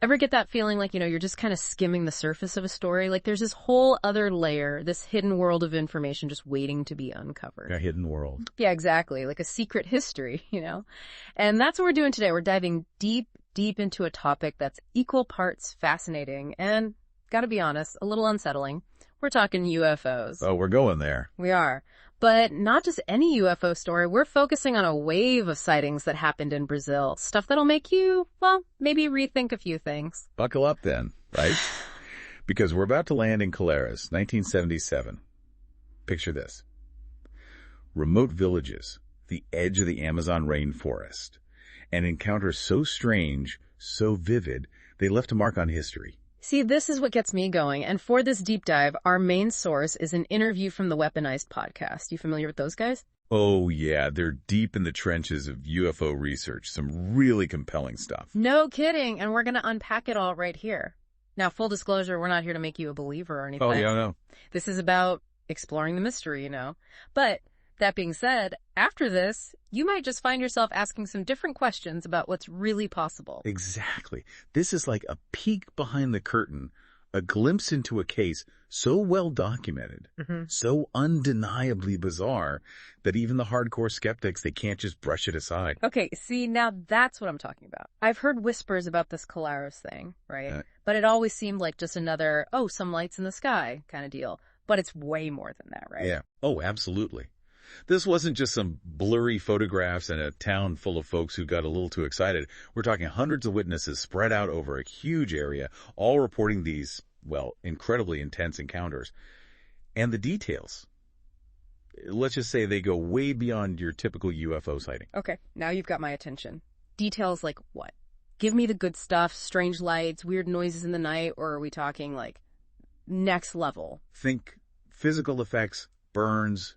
Ever get that feeling like, you're just kind of skimming the surface of a story? Like there's this whole other layer, this hidden world of information just waiting to be uncovered. A hidden world. Yeah, exactly. Like a secret history, And that's what we're doing today. We're diving deep into a topic that's equal parts fascinating and, gotta be honest, a little unsettling. We're talking UFOs. Oh, we're going there. We are. But not just any UFO story. We're focusing on a wave of sightings that happened in Brazil. Stuff that'll make you, maybe rethink a few things. Buckle up then, right? Because we're about to land in Karis, 1977. Picture this. Remote villages, the edge of the Amazon rainforest. An encounter so strange, so vivid, they left a mark on history. See, this is what gets me going. And for this deep dive, our main source is an interview from the Weaponized podcast. You familiar with those guys? Oh, yeah. They're deep in the trenches of UFO research. Some really compelling stuff. No kidding. And we're going to unpack it all right here. Now, full disclosure, we're not here to make you a believer or anything. Oh, yeah, no. This is about exploring the mystery, But that being said, after this, you might just find yourself asking some different questions about what's really possible. Exactly. This is like a peek behind the curtain, a glimpse into a case so well documented, so undeniably bizarre, that even the hardcore skeptics, they can't just brush it aside. Okay, see, now that's what I'm talking about. I've heard whispers about this Karis thing, right? But it always seemed like just another, some lights in the sky kind of deal. But it's way more than that, right? Yeah. Oh, absolutely. This wasn't just some blurry photographs in a town full of folks who got a little too excited. We're talking hundreds of witnesses spread out over a huge area, all reporting these, incredibly intense encounters. And the details, let's just say they go way beyond your typical UFO sighting. Okay, now you've got my attention. Details like what? Give me the good stuff, strange lights, weird noises in the night, or are we talking like next level? Think physical effects, burns,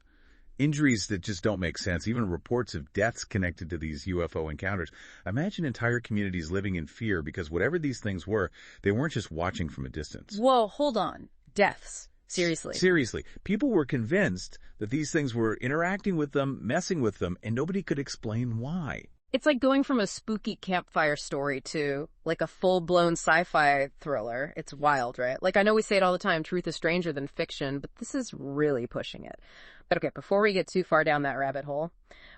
injuries that just don't make sense, even reports of deaths connected to these UFO encounters. Imagine entire communities living in fear because whatever these things were, they weren't just watching from a distance. Whoa, hold on. Deaths. Seriously. Seriously. People were convinced that these things were interacting with them, messing with them, and nobody could explain why. It's like going from a spooky campfire story to like a full-blown sci-fi thriller. It's wild, right? Like I know we say it all the time, truth is stranger than fiction, but this is really pushing it. But okay, before we get too far down that rabbit hole,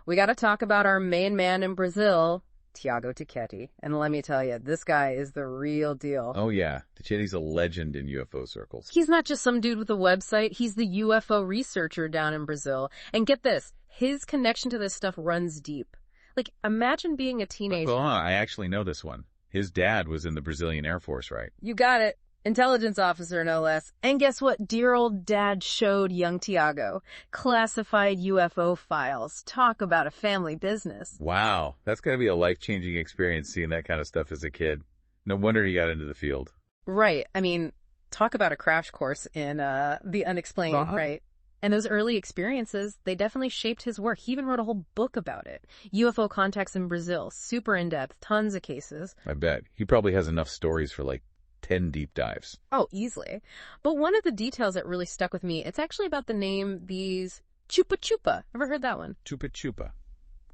we got to talk about our main man in Brazil, Tiago Tichetti. And let me tell you, this guy is the real deal. Oh yeah, Tichetti's a legend in UFO circles. He's not just some dude with a website, he's the UFO researcher down in Brazil. And get this, his connection to this stuff runs deep. Like, imagine being a teenager. Well, I actually know this one. His dad was in the Brazilian Air Force, right? You got it. Intelligence officer, no less. And guess what? Dear old dad showed young Tiago classified UFO files. Talk about a family business. Wow. That's got to be a life-changing experience seeing that kind of stuff as a kid. No wonder he got into the field. Right. I mean, talk about a crash course in the unexplained, right? And those early experiences, they definitely shaped his work. He even wrote a whole book about it. UFO contacts in Brazil. Super in-depth. Tons of cases. I bet. He probably has enough stories for like 10 deep dives. Oh, easily. But one of the details that really stuck with me, it's actually about the name, these Chupa Chupa. Ever heard that one? Chupa Chupa.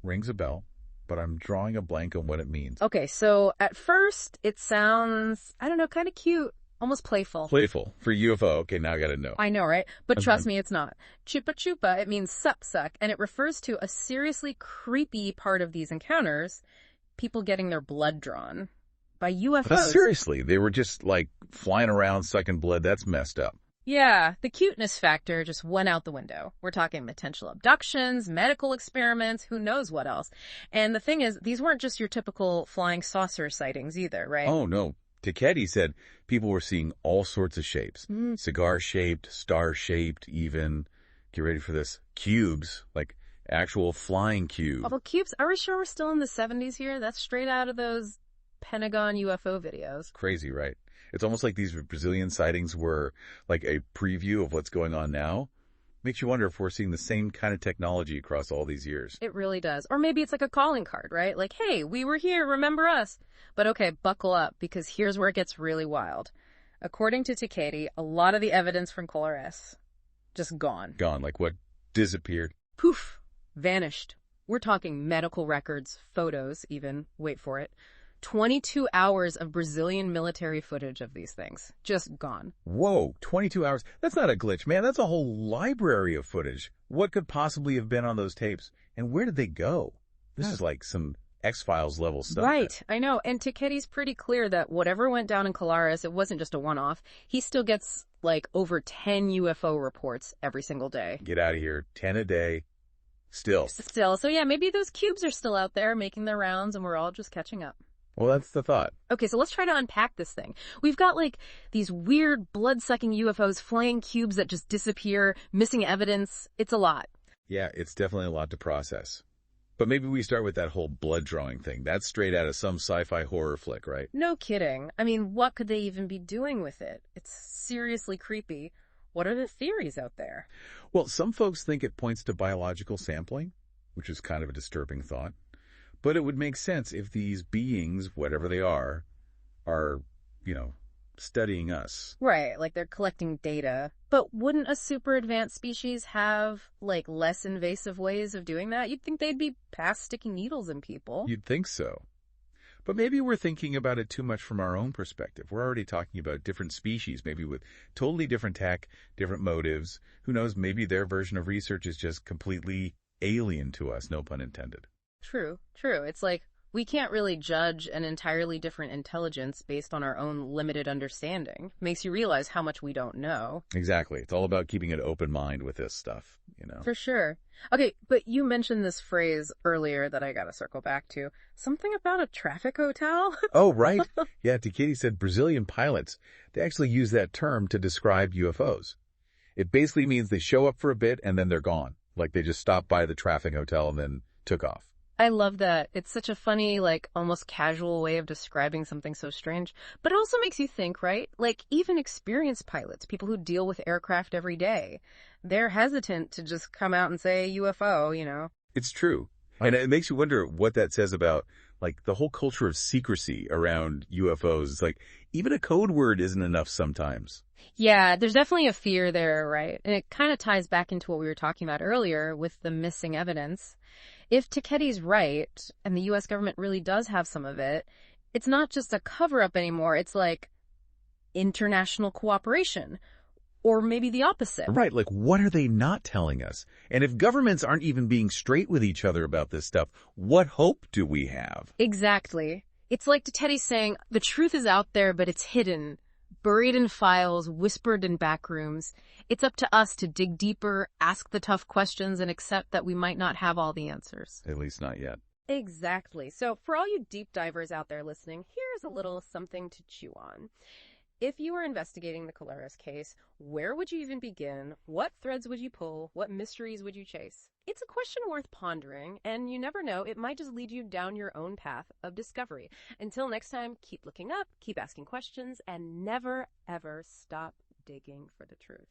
Rings a bell, but I'm drawing a blank on what it means. Okay, so at first it sounds, I don't know, kind of cute. Almost playful. Playful. For UFO. Okay, now I gotta know. I know, right? But trust me, it's not. Chupa Chupa, it means suck, and it refers to a seriously creepy part of these encounters, people getting their blood drawn by UFOs. But seriously, they were just like flying around sucking blood. That's messed up. Yeah, the cuteness factor just went out the window. We're talking potential abductions, medical experiments, who knows what else. And the thing is, these weren't just your typical flying saucer sightings either, right? Oh, no. Tichetti said people were seeing all sorts of shapes. Cigar-shaped, star-shaped, even, get ready for this, cubes, like actual flying cube. Well, cubes, are we sure we're still in the 70s here? That's straight out of those Pentagon UFO videos. Crazy, right? It's almost like these Brazilian sightings were like a preview of what's going on now. Makes you wonder if we're seeing the same kind of technology across all these years. It really does. Or maybe it's like a calling card, right? Like, hey, we were here, remember us? But okay, buckle up, because here's where it gets really wild. According to Tichetti, a lot of the evidence from Karis just gone. Gone, like what? Disappeared. Poof. Vanished. We're talking medical records, photos even, wait for it, 22 hours of Brazilian military footage of these things. Just gone. Whoa, 22 hours. That's not a glitch, man. That's a whole library of footage. What could possibly have been on those tapes? And where did they go? This is like some X-Files level stuff. Right, I know. And Tiketty's pretty clear that whatever went down in Karis, it wasn't just a one-off. He still gets, like, over 10 UFO reports every single day. Get out of here. 10 a day. Still. So yeah, maybe those cubes are still out there making their rounds and we're all just catching up. Well, that's the thought. Okay, so let's try to unpack this thing. We've got, like, these weird blood-sucking UFOs, flying cubes that just disappear, missing evidence. It's a lot. Yeah, it's definitely a lot to process. But maybe we start with that whole blood drawing thing. That's straight out of some sci-fi horror flick, right? No kidding. I mean, what could they even be doing with it? It's seriously creepy. What are the theories out there? Well, some folks think it points to biological sampling, which is kind of a disturbing thought. But it would make sense if these beings, whatever they are, studying us. Right, like they're collecting data. But wouldn't a super advanced species have, like, less invasive ways of doing that? You'd think they'd be past sticking needles in people. You'd think so. But maybe we're thinking about it too much from our own perspective. We're already talking about different species, maybe with totally different tech, different motives. Who knows, maybe their version of research is just completely alien to us, no pun intended. True. It's like, we can't really judge an entirely different intelligence based on our own limited understanding. Makes you realize how much we don't know. Exactly. It's all about keeping an open mind with this stuff, For sure. Okay, but you mentioned this phrase earlier that I gotta circle back to. Something about a traffic hotel? Oh, right. Yeah, Tiketty said Brazilian pilots, they actually use that term to describe UFOs. It basically means they show up for a bit and then they're gone. Like they just stopped by the traffic hotel and then took off. I love that. It's such a funny, like, almost casual way of describing something so strange. But it also makes you think, right? Like, even experienced pilots, people who deal with aircraft every day, they're hesitant to just come out and say UFO, It's true. And it makes you wonder what that says about, like, the whole culture of secrecy around UFOs. It's like, even a code word isn't enough sometimes. Yeah, there's definitely a fear there, right? And it kind of ties back into what we were talking about earlier with the missing evidence. If Tiketty's right, and the U.S. government really does have some of it, it's not just a cover-up anymore. It's like international cooperation. Or maybe the opposite. Right, like what are they not telling us? And if governments aren't even being straight with each other about this stuff, what hope do we have? Exactly. It's like Tiketty's saying, the truth is out there, but it's hidden. Buried in files, whispered in back rooms. It's up to us to dig deeper, ask the tough questions, and accept that we might not have all the answers. At least not yet. Exactly. So for all you deep divers out there listening, here's a little something to chew on. If you were investigating the Karis case, where would you even begin? What threads would you pull? What mysteries would you chase? It's a question worth pondering, and you never know, it might just lead you down your own path of discovery. Until next time, keep looking up, keep asking questions, and never, ever stop digging for the truth.